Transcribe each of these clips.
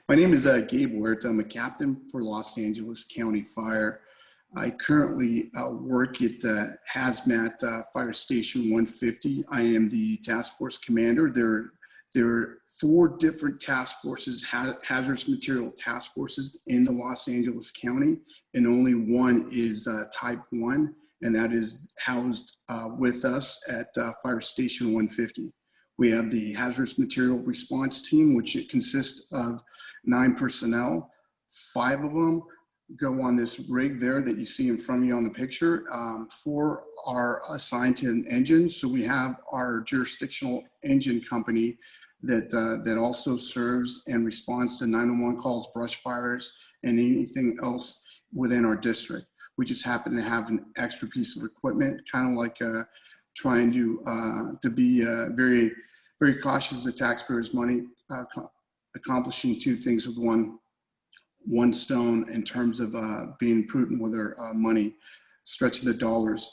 My name is Gabe Huerta. I'm a captain for Los Angeles County Fire. I currently work at Hazmat Fire Station 150. I am the task force commander. There are 4 different task forces, hazardous material task forces in the Los Angeles County, and only one is type 1, and that is housed with us at Fire Station 150. We have the hazardous material response team, which it consists of 9 personnel. 5 of them go on this rig there that you see in front of you on the picture. 4 are assigned to an engine. So we have our jurisdictional engine company that also serves and responds to 911 calls, brush fires, and anything else within our district. We just happen to have an extra piece of equipment, kind of like trying to be very, very cautious of the taxpayers' money, accomplishing 2 things with one stone in terms of being prudent with our money, stretching the dollars.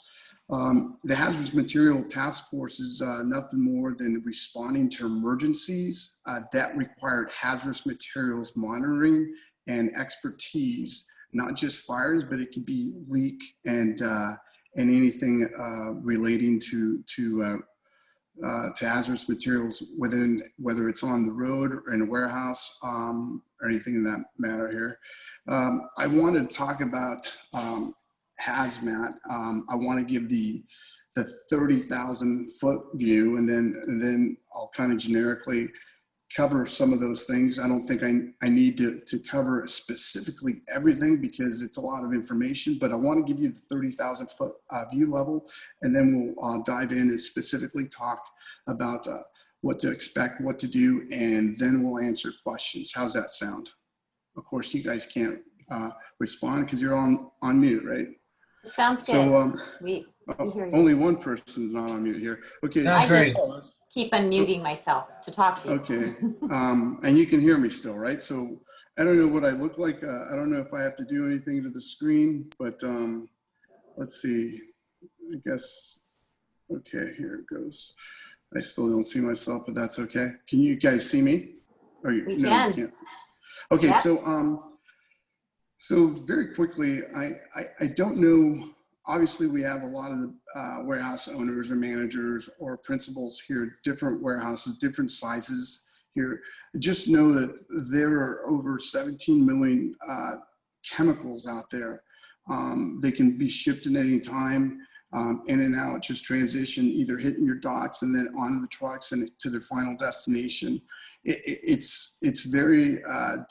The hazardous material task force is nothing more than responding to emergencies that required hazardous materials monitoring and expertise, not just fires, but it could be leak and anything relating to hazardous materials within, whether it's on the road or in a warehouse or anything in that matter here. I wanted to talk about hazmat. I want to give the 30,000 foot view, and then I'll kind of generically cover some of those things. I don't think I need to cover specifically everything because it's a lot of information, but I want to give you the 30,000 foot view level, and then we'll dive in and specifically talk about what to expect, what to do, and then we'll answer questions. How's that sound? Of course, you guys can't respond because you're on mute, right? It sounds good. So we hear you. only one person is not on mute here. Okay. That's right. Keep unmuting myself to talk to you. Okay, and you can hear me still, right? So I don't know what I look like. I don't know if I have to do anything to the screen, but let's see. I guess, okay, here it goes. I still don't see myself, but that's okay. Can you guys see me? Or We no, can. you can't. Okay, Yep. So very quickly, I don't know. Obviously, we have a lot of the warehouse owners or managers or principals here, different warehouses, different sizes here. Just know that there are over 17 million chemicals out there. They can be shipped at any time, in and out, just transition, either hitting your docks and then onto the trucks and to their final destination. It's very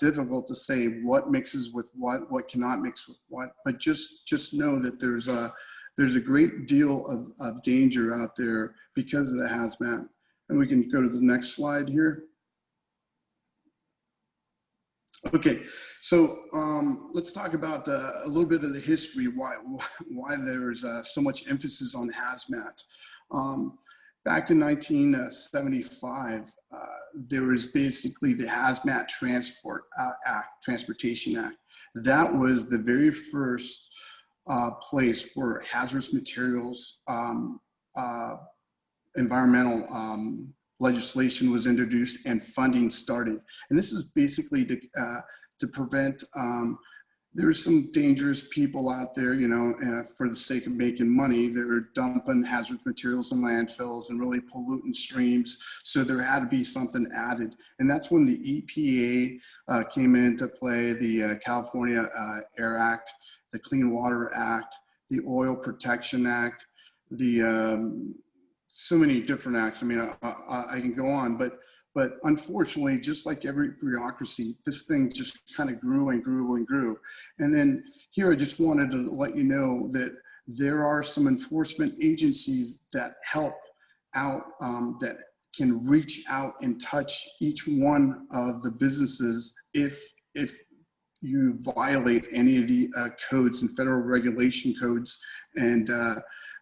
difficult to say what mixes with what cannot mix with what, but just know that there's a great deal of danger out there because of the hazmat. And we can go to the next slide here. Okay, so let's talk about a little bit of the history, why there's so much emphasis on hazmat. Back in 1975, there was basically the Hazmat Transportation Act. That was the very first place where hazardous materials, environmental legislation was introduced and funding started. And this is basically to prevent, there's some dangerous people out there, you know, for the sake of making money. They're dumping hazardous materials in landfills and really polluting streams. So there had to be something added. And that's when the EPA came into play, the California Air Act, the Clean Water Act, the Oil Protection Act, the so many different acts. I mean, I can go on, but unfortunately, just like every bureaucracy, this thing just kind of grew and grew and grew. And then here, I just wanted to let you know that there are some enforcement agencies that help out, that can reach out and touch each one of the businesses if you violate any of the codes and federal regulation codes, and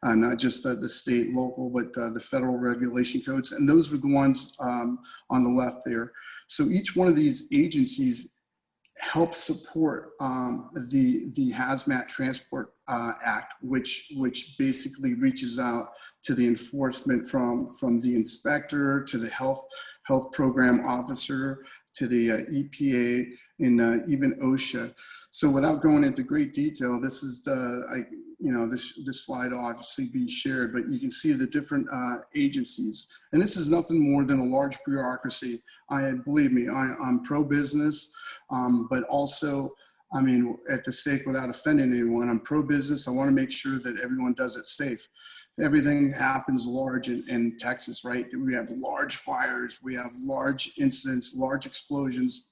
not just the state, local, but the federal regulation codes. And those are the ones on the left there. So each one of these agencies help support the Hazmat Transport Act, which basically reaches out to the enforcement from the inspector to the health program officer to the EPA and even OSHA. So without going into great detail, this is this slide will obviously be shared, but you can see the different agencies. And this is nothing more than a large bureaucracy. Believe me, I'm pro-business, but also, I mean, at the sake, without offending anyone, I'm pro-business. I want to make sure that everyone does it safe. Everything happens large in Texas, right? We have large fires, we have large incidents, large explosions.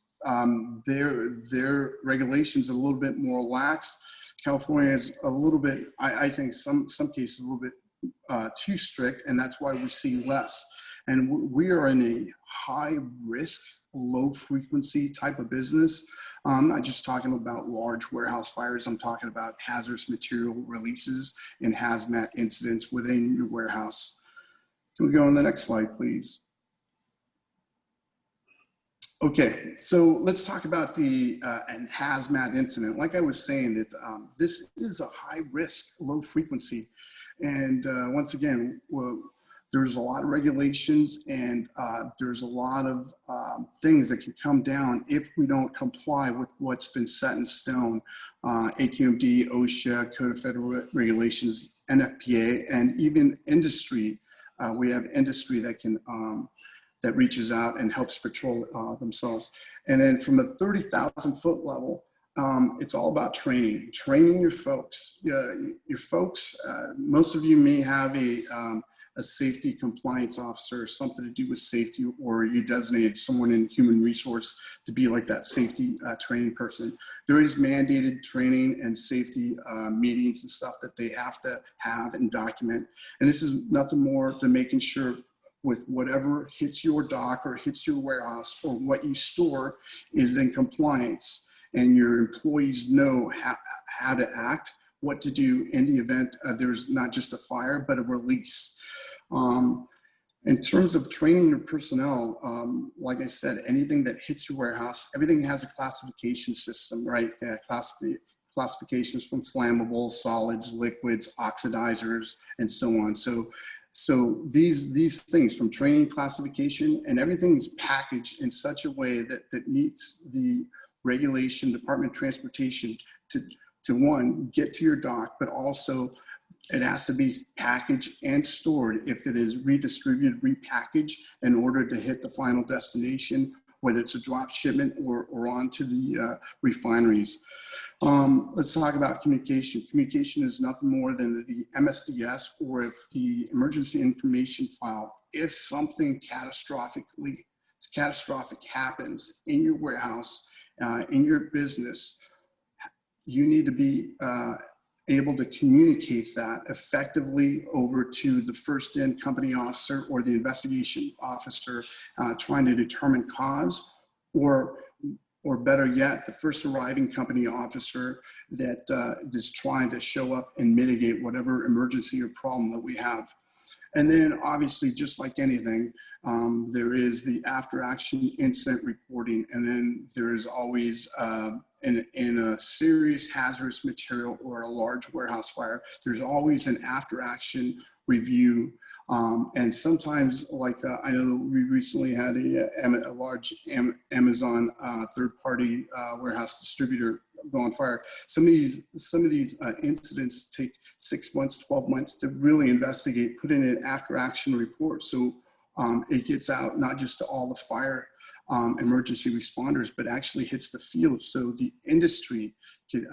Their regulations are a little bit more lax. California is a little bit, I think some cases a little bit too strict, and that's why we see less. And we are in a high risk, low frequency type of business. I'm not just talking about large warehouse fires. I'm talking about hazardous material releases and hazmat incidents within your warehouse. Can we go on the next slide, please? Okay, so let's talk about the hazmat incident. Like I was saying, that this is a high risk, low frequency. And once again, there's a lot of regulations, and there's a lot of things that can come down if we don't comply with what's been set in stone. AQMD, OSHA, Code of Federal Regulations, NFPA, and even industry. We have industry that can that reaches out and helps patrol themselves. And then from a 30,000 foot level, it's all about training your folks. Your folks, most of you may have a safety compliance officer, something to do with safety, or you designated someone in human resource to be like that safety training person. There is mandated training and safety meetings and stuff that they have to have and document. And this is nothing more than making sure with whatever hits your dock or hits your warehouse or what you store is in compliance, and your employees know how to act, what to do in the event there's not just a fire, but a release. In terms of training your personnel, like I said, anything that hits your warehouse, everything has a classification system, right? Classifications from flammables, solids, liquids, oxidizers, and so on. So these things from training, classification, and everything is packaged in such a way that meets the regulation, Department of Transportation, to one, get to your dock, but also it has to be packaged and stored if it is redistributed, repackaged in order to hit the final destination, whether it's a drop shipment or onto the refineries. Let's talk about communication. Communication is nothing more than the MSDS, or if the emergency information file, if something catastrophic happens in your warehouse, in your business, you need to be able to communicate that effectively over to the first in company officer or the investigation officer trying to determine cause, or better yet, the first arriving company officer that is trying to show up and mitigate whatever emergency or problem that we have. And then obviously, just like anything, there is the after action incident reporting. And then there is always, in a serious hazardous material or a large warehouse fire, there's always an after action review. And sometimes, like I know we recently had a large Amazon third-party warehouse distributor go on fire. Some of these incidents take 6 months, 12 months to really investigate, put in an after-action report. So it gets out not just to all the fire emergency responders, but actually hits the field. So the industry could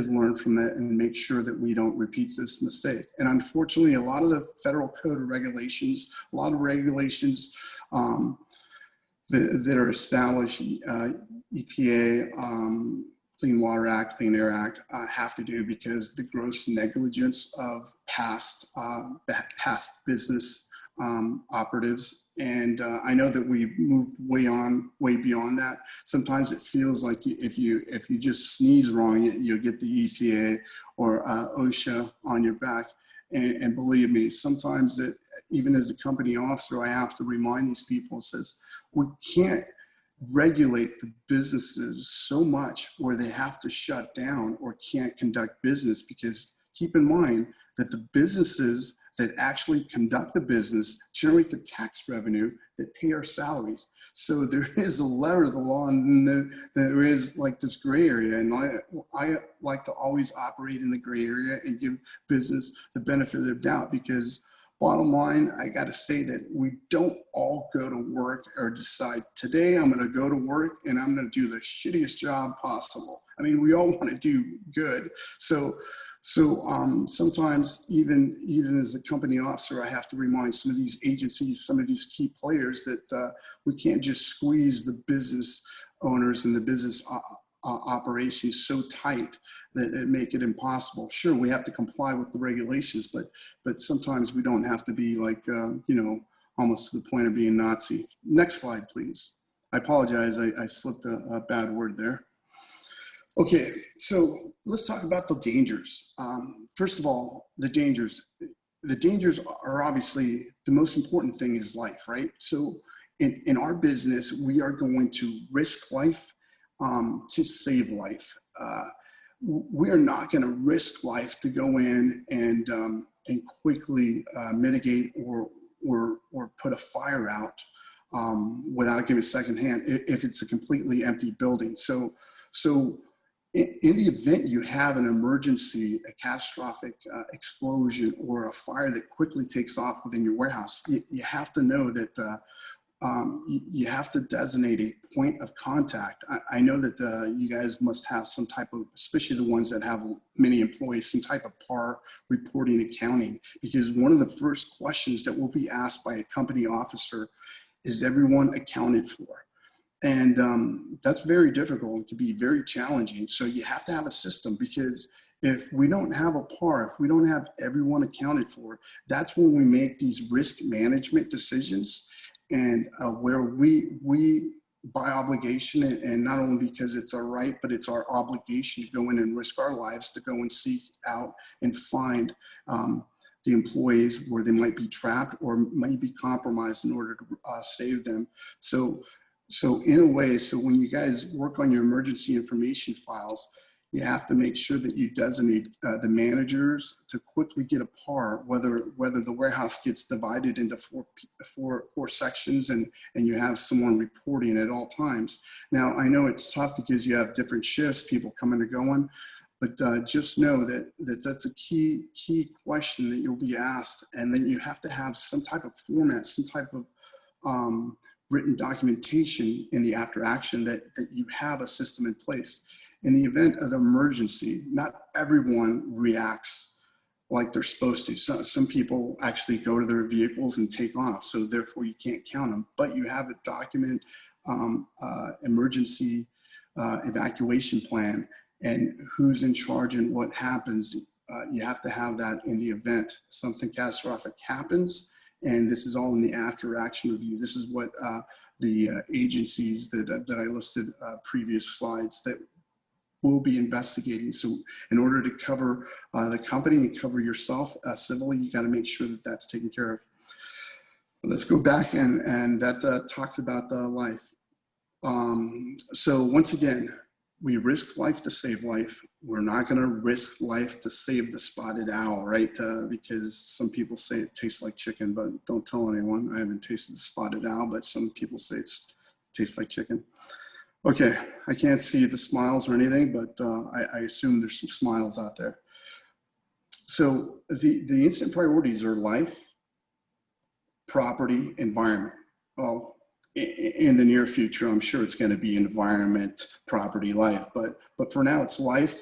learn from that and make sure that we don't repeat this mistake. And unfortunately, a lot of the federal code of regulations, a lot of regulations that are established, EPA, Clean Water Act, Clean Air Act, have to do because the gross negligence of past business operatives. And I know that we've moved way beyond that. Sometimes it feels like if you just sneeze wrong, you'll get the EPA or OSHA on your back. And believe me, sometimes that even as a company officer, I have to remind these people, says, we can't regulate the businesses so much where they have to shut down or can't conduct business, because keep in mind that the businesses that actually conduct the business, generate the tax revenue, that pay our salaries. So there is a letter of the law, and there is like this gray area. And I like to always operate in the gray area and give business the benefit of the doubt, because bottom line, I got to say that we don't all go to work or decide today I'm going to go to work and I'm going to do the shittiest job possible. I mean, we all want to do good. So sometimes even as a company officer, I have to remind some of these agencies, some of these key players that we can't just squeeze the business owners and the business operations so tight that it make it impossible. Sure, we have to comply with the regulations, but sometimes we don't have to be like, almost to the point of being Nazi. Next slide, please. I apologize, I slipped a bad word there. Okay, so let's talk about the dangers. First of all, the dangers. The dangers are obviously the most important thing is life, right? So in our business, we are going to risk life to save life. We are not going to risk life to go in and quickly mitigate or put a fire out without giving a second hand if it's a completely empty building. So in the event you have an emergency, a catastrophic explosion, or a fire that quickly takes off within your warehouse, you have to know that you have to designate a point of contact. I know that you guys must have some type of, especially the ones that have many employees, some type of PAR reporting accounting, because one of the first questions that will be asked by a company officer is everyone accounted for? And that's very difficult. It can be very challenging. So you have to have a system, because if we don't have a PAR, if we don't have everyone accounted for, that's when we make these risk management decisions. And where we by obligation, and not only because it's our right, but it's our obligation to go in and risk our lives to go and seek out and find the employees where they might be trapped or might be compromised in order to save them. So in a way, so when you guys work on your emergency information files, you have to make sure that you designate the managers to quickly get a PAR, whether the warehouse gets divided into four sections and you have someone reporting at all times. Now, I know it's tough because you have different shifts, people coming and going, but just know that that's a key question that you'll be asked. And then you have to have some type of format, some type of written documentation in the after action that you have a system in place. In the event of emergency, not everyone reacts like they're supposed to. Some people actually go to their vehicles and take off, so therefore you can't count them. But you have a document, emergency evacuation plan, and who's in charge and what happens. You have to have that in the event something catastrophic happens. And this is all in the after action review. This is what the agencies that I listed previous slides that will be investigating. So in order to cover the company and cover yourself civilly, you got to make sure that that's taken care of. Let's go back and that talks about the life. So once again, we risk life to save life. We're not going to risk life to save the spotted owl, right? Because some people say it tastes like chicken, but don't tell anyone. I haven't tasted the spotted owl, but some people say it tastes like chicken. Okay, I can't see the smiles or anything, but I assume there's some smiles out there. So the instant priorities are life, property, environment. Well, in the near future, I'm sure it's going to be environment, property, life, but for now it's life,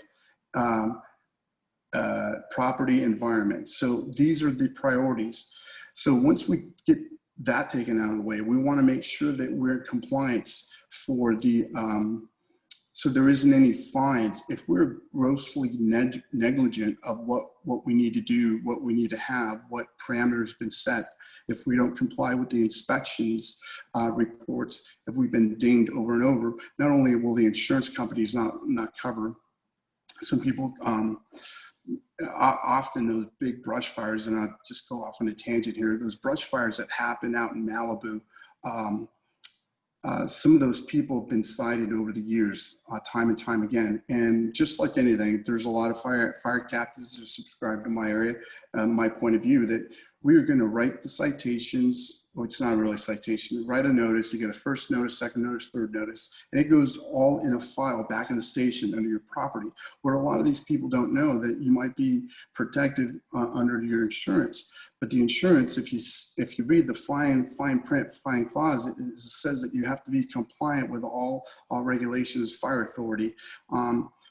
property, environment. So these are the priorities. So once we get that taken out of the way, we want to make sure that we're in compliance for the, so there isn't any fines. If we're grossly negligent of what we need to do, what we need to have, what parameters have been set, if we don't comply with the inspections reports, if we've been dinged over and over, not only will the insurance companies not cover, some people, often those big brush fires, and I'll just go off on a tangent here, those brush fires that happen out in Malibu, some of those people have been cited over the years, time and time again. And just like anything, there's a lot of fire captains that are subscribed to my area, my point of view, that we are going to write the citations. Well, it's not really a citation. Write a notice. You get a first notice, second notice, third notice, and it goes all in a file back in the station under your property. Where a lot of these people don't know that you might be protected under your insurance. But the insurance, if you read the fine print, fine clause, it says that you have to be compliant with all regulations, fire authority.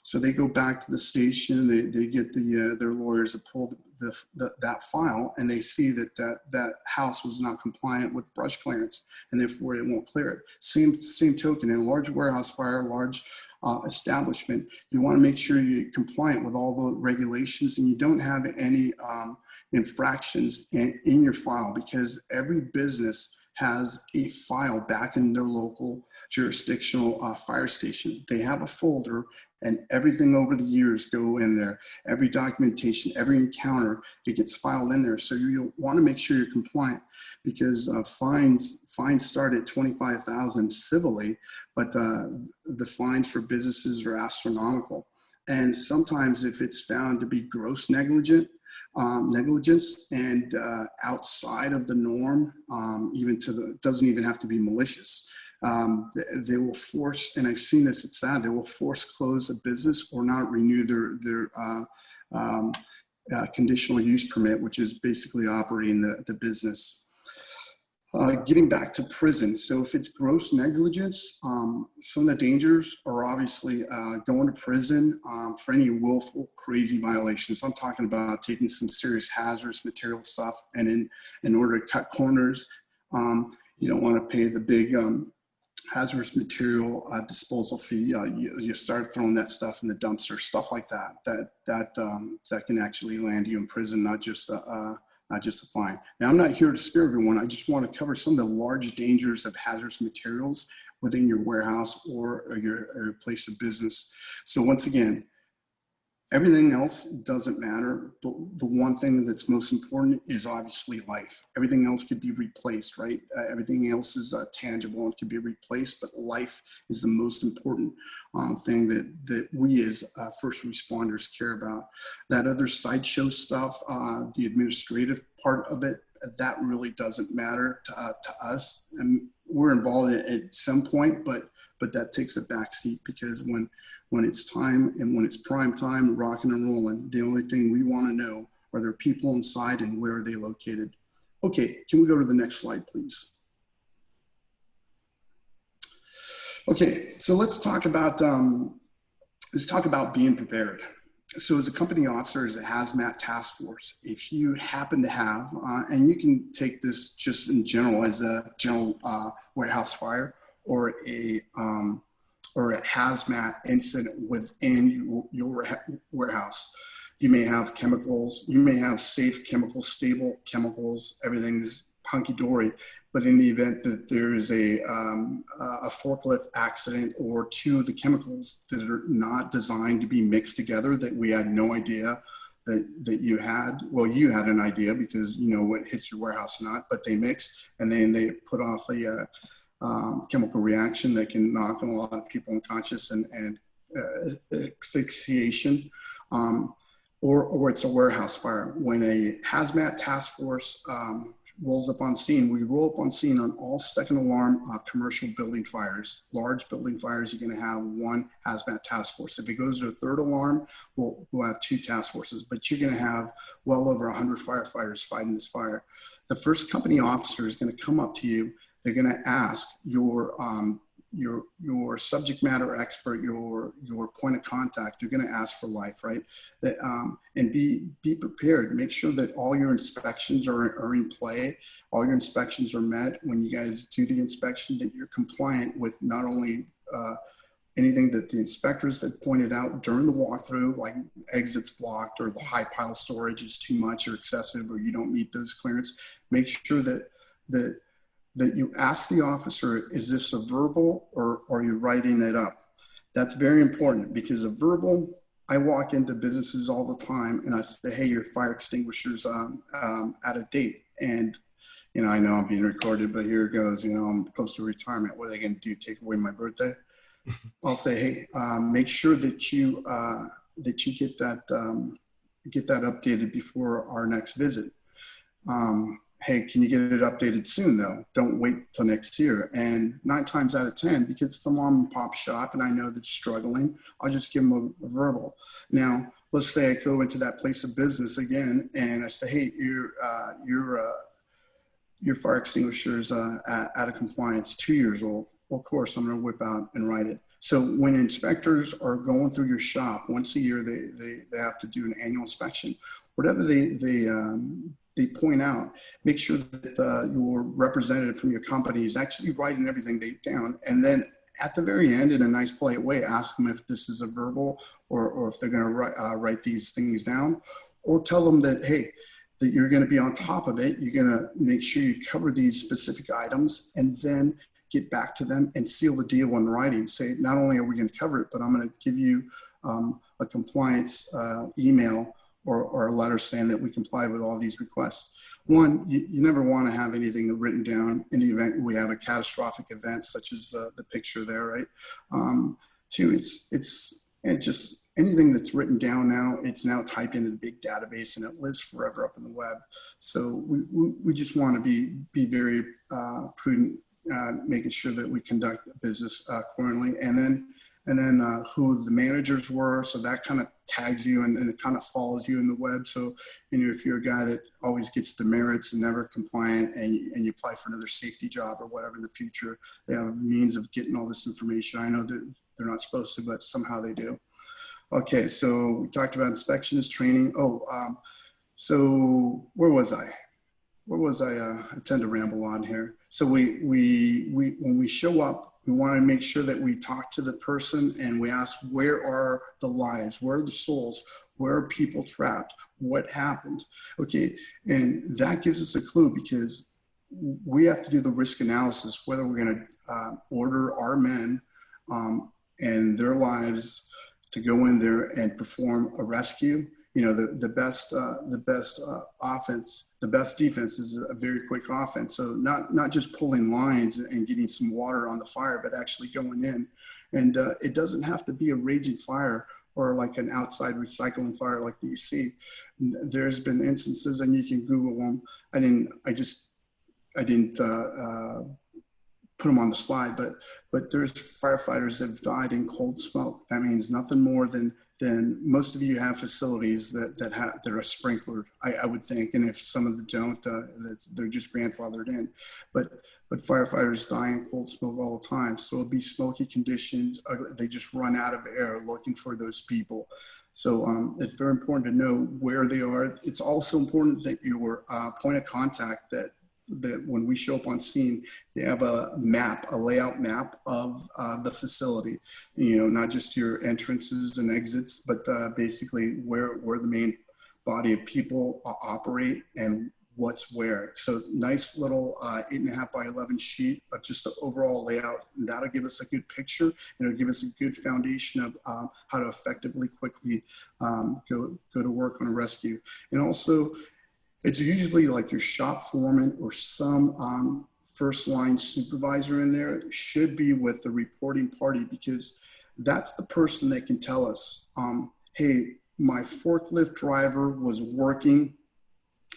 So they go back to the station. They get their lawyers to pull that file, and they see that house was not compliant with brush clearance, and therefore it won't clear it. Same token, in a large warehouse fire, large establishment, you want to make sure you're compliant with all the regulations and you don't have any infractions in your file, because every business has a file back in their local jurisdictional fire station. They have a folder, and everything over the years go in there. Every documentation, every encounter, it gets filed in there. So you want to make sure you're compliant, because fines start at $25,000 civilly, but the fines for businesses are astronomical. And sometimes if it's found to be gross negligence and outside of the norm, doesn't even have to be malicious. They will force, and I've seen this, it's sad, they will force close a business or not renew their conditional use permit, which is basically operating the business. Getting back to prison. So if it's gross negligence, some of the dangers are obviously going to prison for any willful, crazy violations. I'm talking about taking some serious hazardous material stuff, and in order to cut corners, you don't want to pay the big hazardous material disposal fee. You start throwing that stuff in the dumpster, stuff like that can actually land you in prison, not just a fine. Now, I'm not here to scare everyone. I just want to cover some of the large dangers of hazardous materials within your warehouse or your place of business. So once again, everything else doesn't matter, but the one thing that's most important is obviously life. Everything else can be replaced, right? Everything else is tangible and can be replaced, but life is the most important thing that we as first responders care about. That other sideshow stuff, the administrative part of it, that really doesn't matter to us. And we're involved at some point, but that takes a back seat, because when it's time and when it's prime time, rocking and rolling, the only thing we want to know are there people inside and where are they located. Okay, can we go to the next slide, please? Okay, so let's talk about being prepared. So as a company officer, as a hazmat task force, if you happen to have, and you can take this just in general as a general warehouse fire or a hazmat incident within your warehouse. You may have chemicals, you may have safe chemicals, stable chemicals, everything's hunky-dory, but in the event that there is a forklift accident or two of the chemicals that are not designed to be mixed together, that we had no idea that you had, well, you had an idea because you know what hits your warehouse or not, but they mix, and then they put off a chemical reaction that can knock a lot of people unconscious and asphyxiation, or it's a warehouse fire. When a hazmat task force rolls up on scene, we roll up on scene on all second alarm commercial building fires. Large building fires, you're going to have one hazmat task force. If it goes to a third alarm, we'll have two task forces, but you're going to have well over 100 firefighters fighting this fire. The first company officer is going to come up to you. They're going to ask your subject matter expert, your point of contact. They're going to ask for life, right? That and be prepared. Make sure that all your inspections are in play. All your inspections are met. When you guys do the inspection, that you're compliant with not only anything that the inspectors had pointed out during the walkthrough, like exits blocked or the high pile storage is too much or excessive, or you don't meet those clearance. Make sure that you ask the officer, is this a verbal or are you writing it up? That's very important, because a verbal, I walk into businesses all the time and I say, hey, your fire extinguisher's out of date. And I know I'm being recorded, but here it goes. I'm close to retirement. What are they going to do? Take away my birthday? I'll say, hey, make sure that you get that updated before our next visit. Hey, can you get it updated soon though? Don't wait till next year. And 9 times out of 10, because it's a mom and pop shop and I know they're struggling, I'll just give them a verbal. Now, let's say I go into that place of business again and I say, hey, your fire extinguisher is out of compliance, 2 years old. Well, of course, I'm going to whip out and write it. So when inspectors are going through your shop once a year, they have to do an annual inspection. Whatever they point out, make sure that your representative from your company is actually writing everything down. And then at the very end, in a nice, polite way, ask them if this is a verbal or if they're going to write these things down, or tell them that, hey, that you're going to be on top of it. You're going to make sure you cover these specific items and then get back to them and seal the deal in writing. Say, not only are we going to cover it, but I'm going to give you a compliance email or a letter saying that we complied with all these requests. One, you never want to have anything written down in the event we have a catastrophic event, such as the picture there, right? Two, it's just anything that's written down now, it's now typed into the big database and it lives forever up in the web. So we just want to be very prudent, making sure that we conduct business accordingly, and then who the managers were. So that kind of tags you and it kind of follows you in the web. So, if you're a guy that always gets demerits and never compliant and you apply for another safety job or whatever in the future, they have a means of getting all this information. I know that they're not supposed to, but somehow they do. Okay, so we talked about inspections, training. So where was I? I tend to ramble on here. So we when we show up, we want to make sure that we talk to the person and we ask, where are the lives? Where are the souls? Where are people trapped? What happened? Okay, and that gives us a clue, because we have to do the risk analysis, whether we're going to order our men and their lives to go in there and perform a rescue. The best offense, the best defense is a very quick offense. So not just pulling lines and getting some water on the fire, but actually going in. And it doesn't have to be a raging fire or like an outside recycling fire like you see. There's been instances, and you can Google them. I didn't put them on the slide, but there's firefighters that have died in cold smoke. That means nothing more than most of you have facilities that are sprinklered, I would think, and if some of them don't, they're just grandfathered in. But firefighters die in cold smoke all the time, so it'll be smoky conditions. They just run out of air looking for those people. So it's very important to know where they are. It's also important that your point of contact, that when we show up on scene, they have a layout map of the facility, not just your entrances and exits, but basically where the main body of people operate and what's where. So nice little 8.5 by 11 sheet of just the overall layout. And that'll give us a good picture, and it'll give us a good foundation of how to effectively, quickly go to work on a rescue. And also, it's usually like your shop foreman or some first line supervisor in there should be with the reporting party, because that's the person that can tell us, hey, my forklift driver was working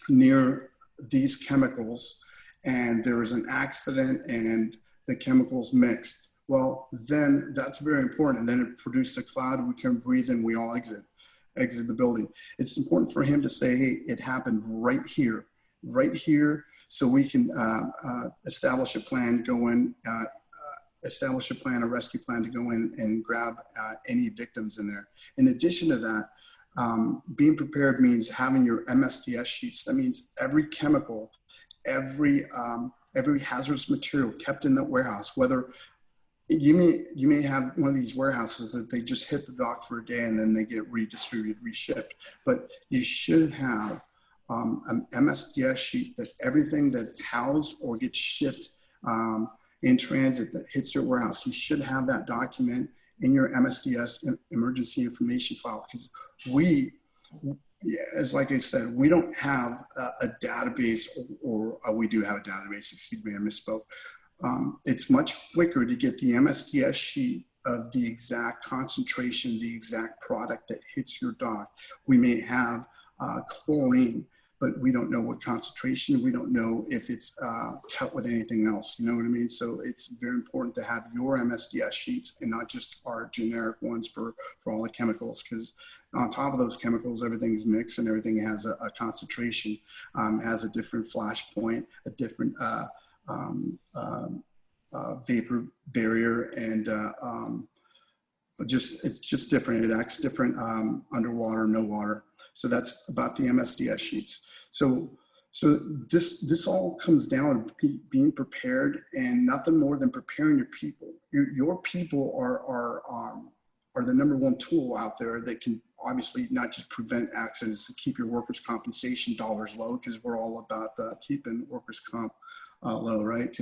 near these chemicals and there was an accident and the chemicals mixed. Well, then that's very important. And then it produced a cloud, we can breathe and we all exit the building. It's important for him to say, hey, it happened right here, so we can establish a plan, a rescue plan to go in and grab any victims in there. In addition to that, being prepared means having your MSDS sheets. That means every chemical, every hazardous material kept in that warehouse, whether you may have one of these warehouses that they just hit the dock for a day and then they get redistributed, reshipped. But you should have an MSDS sheet that everything that's housed or gets shipped in transit that hits your warehouse, you should have that document in your MSDS emergency information file, because Yeah, as like I said, we don't have a database, or we do have a database, excuse me, I misspoke. It's much quicker to get the MSDS sheet of the exact concentration, the exact product that hits your dock. We may have chlorine, but we don't know what concentration. We don't know if it's cut with anything else. You know what I mean? So it's very important to have your MSDS sheets and not just our generic ones for all the chemicals, because on top of those chemicals, everything's mixed and everything has a concentration, has a different flash point, a different vapor barrier, and it's just different. It acts different underwater, no water. So that's about the MSDS sheets. So this all comes down to being prepared, and nothing more than preparing your people. Your people are the number one tool out there that can obviously not just prevent accidents, to keep your workers' compensation dollars low, because we're all about keeping workers' comp low, right?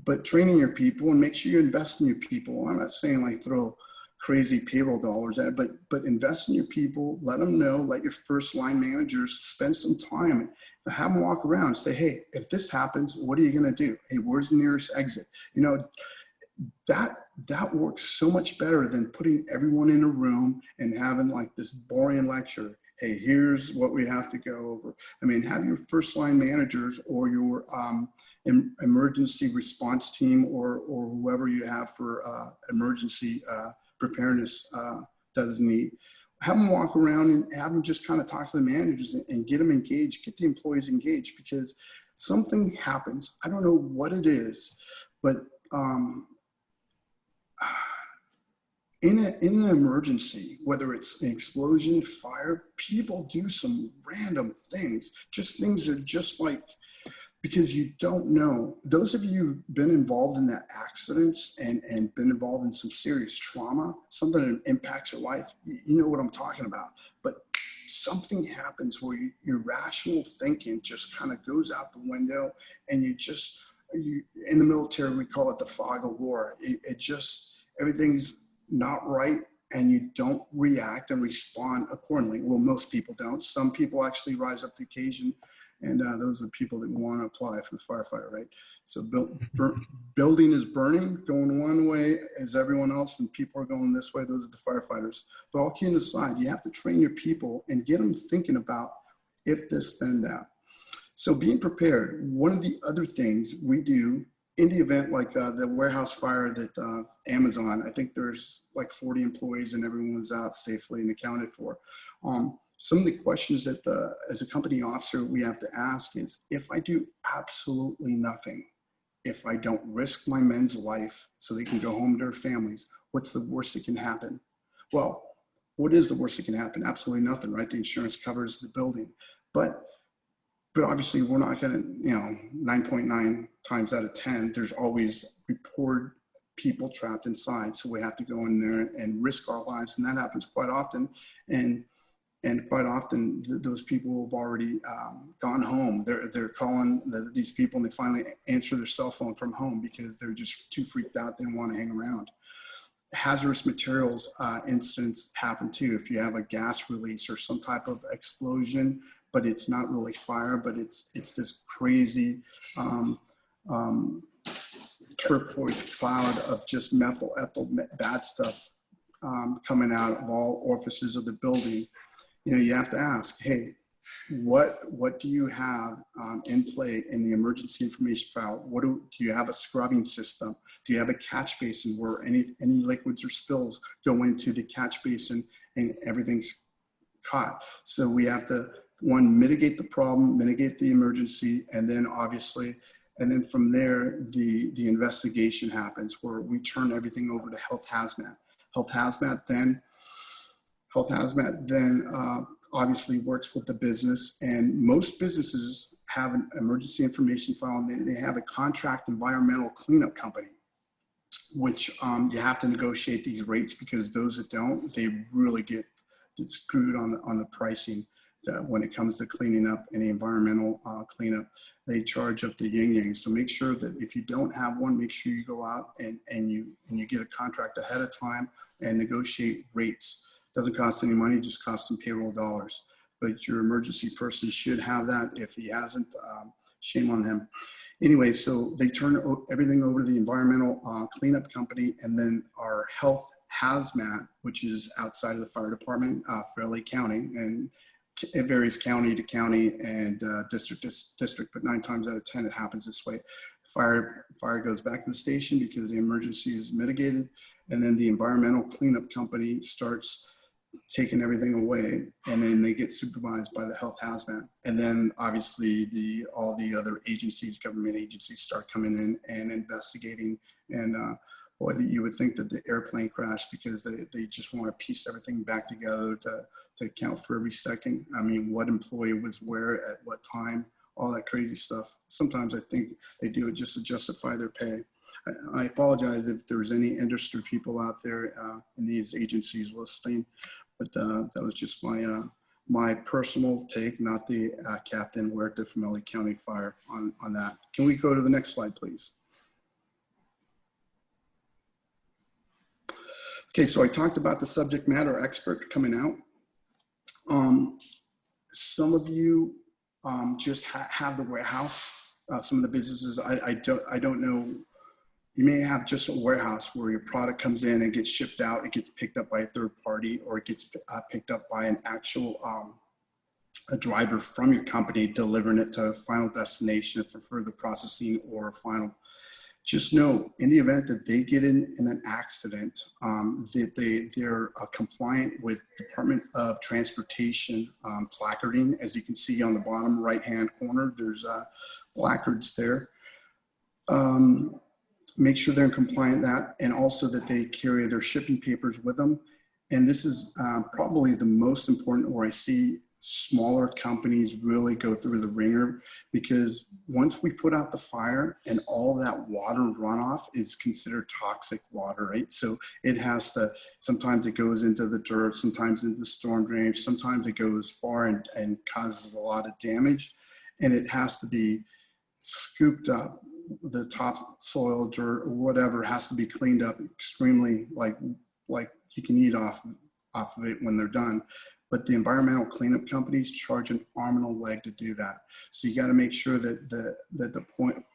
But training your people, and make sure you invest in your people. I'm not saying like throw crazy payroll dollars at it, but invest in your people. Let them know. Let your first line managers spend some time, have them walk around and say, hey, if this happens, what are you going to do? Hey, where's the nearest exit? You know, that works so much better than putting everyone in a room and having like this boring lecture. Hey, here's what we have to go over. I mean, have your first line managers or your emergency response team, or whoever you have for emergency preparedness designate, have them walk around and have them just kind of talk to the managers and get them engaged, get the employees engaged, because something happens. I don't know what it is, but in an emergency, whether it's an explosion, fire, people do some random things, just things that are just like, because you don't know. Those of you who've been involved in that accidents and been involved in some serious trauma, something that impacts your life, you know what I'm talking about. But something happens where your rational thinking just kind of goes out the window, and you in the military, we call it the fog of war. It just, everything's not right, and you don't react and respond accordingly. Well, most people don't. Some people actually rise up to the occasion, and those are the people that want to apply for the firefighter, right? So building is burning, going one way as everyone else, and people are going this way. Those are the firefighters. But all kidding aside, you have to train your people and get them thinking about if this, then that. So being prepared, one of the other things we do in the event, like the warehouse fire that Amazon, I think there's like 40 employees and everyone's out safely and accounted for. Some of the questions that as a company officer we have to ask is, if I do absolutely nothing, if I don't risk my men's life so they can go home to their families, what's the worst that can happen? Well, what is the worst that can happen? Absolutely nothing, right? The insurance covers the building. But obviously we're not going to, 9.9 times out of 10, there's always reported people trapped inside. So we have to go in there and risk our lives. And that happens quite often. And quite often those people have already gone home. They're calling these people, and they finally answer their cell phone from home because they're just too freaked out. They don't want to hang around. Hazardous materials incidents happen too. If you have a gas release or some type of explosion, but it's not really fire, but it's this crazy turquoise cloud of just methyl, ethyl, bad stuff coming out of all orifices of the building. You have to ask, hey, what do you have in play in the emergency information file? Do you have a scrubbing system? Do you have a catch basin where any liquids or spills go into the catch basin and everything's caught? So we have to, one, mitigate the problem, mitigate the emergency, and then from there, the investigation happens, where we turn everything over to health hazmat. Health hazmat then obviously works with the business, and most businesses have an emergency information file, and they have a contract environmental cleanup company, which you have to negotiate these rates, because those that don't, they really get screwed on the pricing. When it comes to cleaning up any environmental cleanup, they charge up the yin yang. So make sure that if you don't have one, make sure you go out and you get a contract ahead of time and negotiate rates. Doesn't cost any money, just costs some payroll dollars. but your emergency person should have that. If he hasn't, shame on him. Anyway, so they turn everything over to the environmental cleanup company, and then our health hazmat, which is outside of the fire department for LA County, and it varies county to county and district to district, but 9 times out of 10 it happens this way. Fire goes back to the station because the emergency is mitigated, and then the environmental cleanup company starts taking everything away, and then they get supervised by the health hazmat. And then obviously all the other agencies, government agencies, start coming in and investigating. And boy, you would think that the airplane crashed because they just want to piece everything back together to account for every second. I mean, what employee was where at what time, all that crazy stuff. Sometimes I think they do it just to justify their pay. I apologize if there's any industry people out there in these agencies listening, but that was just my personal take, not the Captain Huerta from LA County Fire on that. Can we go to the next slide, please? Okay, so I talked about the subject matter expert coming out. Some of you just have the warehouse. Some of the businesses, I don't know. You may have just a warehouse where your product comes in and gets shipped out. It gets picked up by a third party, or it gets picked up by an actual a driver from your company, delivering it to a final destination for further processing or final. Just know, in the event that they get in an accident, that they're compliant with Department of Transportation placarding. As you can see on the bottom right-hand corner, there's placards there. Make sure they're in compliant with that, and also that they carry their shipping papers with them. And this is probably the most important, where I see smaller companies really go through the ringer, because once we put out the fire and all that water runoff is considered toxic water, right? So it has to, sometimes it goes into the dirt, sometimes into the storm drains, sometimes it goes far and causes a lot of damage, and it has to be scooped up. The topsoil, dirt, or whatever has to be cleaned up extremely, like you can eat off of it when they're done. But the environmental cleanup companies charge an arm and a leg to do that. So you got to make sure that the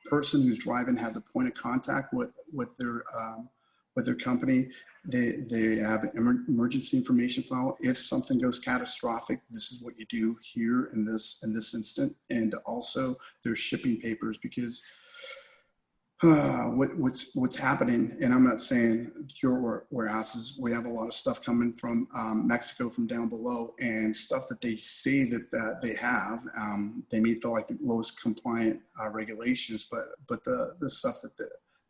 person who's driving has a point of contact with their company. They have an emergency information file. If something goes catastrophic, this is what you do here in this instant. And also their shipping papers, because what's happening, and I'm not saying your warehouses, we have a lot of stuff coming from Mexico from down below, and stuff that they say that they have, they meet the lowest compliant regulations, but the stuff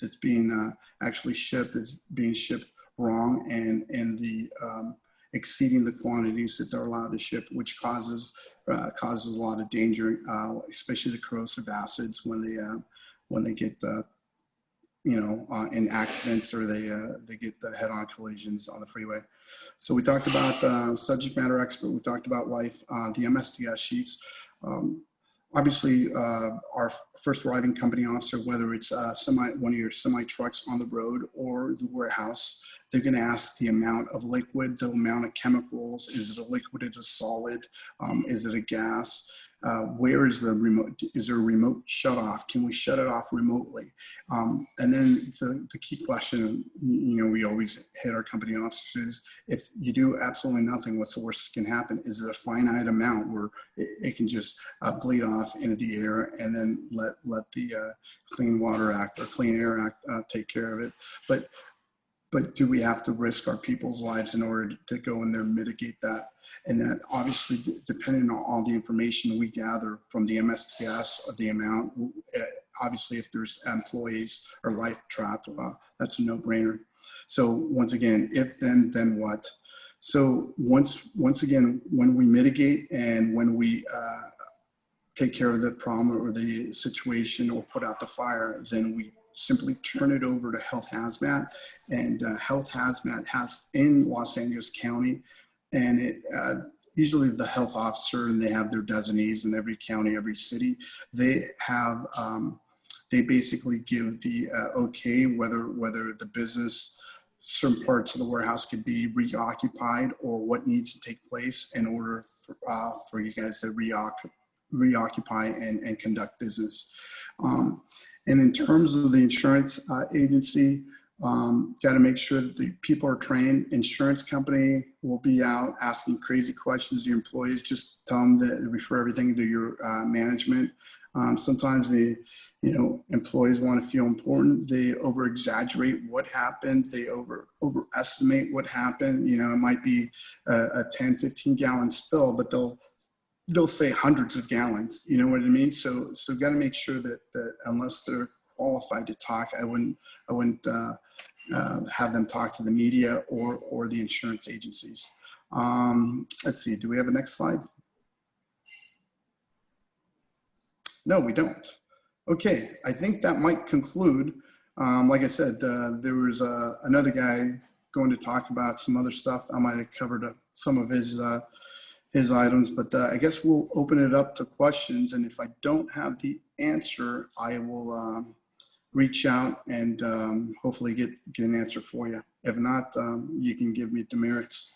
that's being actually shipped is being shipped wrong, and the exceeding the quantities that they're allowed to ship, which causes a lot of danger, especially the corrosive acids when they get in accidents, or they get the head-on collisions on the freeway. So we talked about subject matter expert. We talked about life, the MSDS sheets. Obviously, our first arriving company officer, whether it's one of your semi trucks on the road or the warehouse, they're going to ask the amount of liquid, the amount of chemicals. Is it a liquid? Is it a solid? Is it a gas? Where is the remote? Is there a remote shut off? Can we shut it off remotely? And then the key question, we always hit our company officers: if you do absolutely nothing, what's the worst that can happen? Is it a finite amount where it can just bleed off into the air, and then let the Clean Water Act or Clean Air Act take care of it? But do we have to risk our people's lives in order to go in there and mitigate that? And that obviously, depending on all the information we gather from the MSTS, or the amount, obviously if there's employees or life trapped, that's a no-brainer. So once again, if then what? So once again, when we mitigate and when we take care of the problem or the situation or put out the fire, then we simply turn it over to Health Hazmat. And Health Hazmat has in Los Angeles County, and it usually the health officer, and they have their designees in every county, every city. They have they basically give the okay whether the business certain parts of the warehouse could be reoccupied, or what needs to take place in order for you guys to reoccupy and conduct business. And in terms of the insurance agency, got to make sure that the people are trained. Insurance company will be out asking crazy questions to your employees. Just tell them to refer everything to your management. Sometimes the employees want to feel important. They over exaggerate what happened. They overestimate what happened. It might be a 10, 15 gallon spill, but they'll say hundreds of gallons. You know what I mean? So got to make sure that unless they're qualified to talk, I wouldn't have them talk to the media or the insurance agencies. Let's see. Do we have a next slide? No, we don't. Okay, I think that might conclude. Like I said, there was another guy going to talk about some other stuff. I might have covered some of his items, but I guess we'll open it up to questions. And if I don't have the answer, I will reach out and hopefully get an answer for you. If not, you can give me demerits.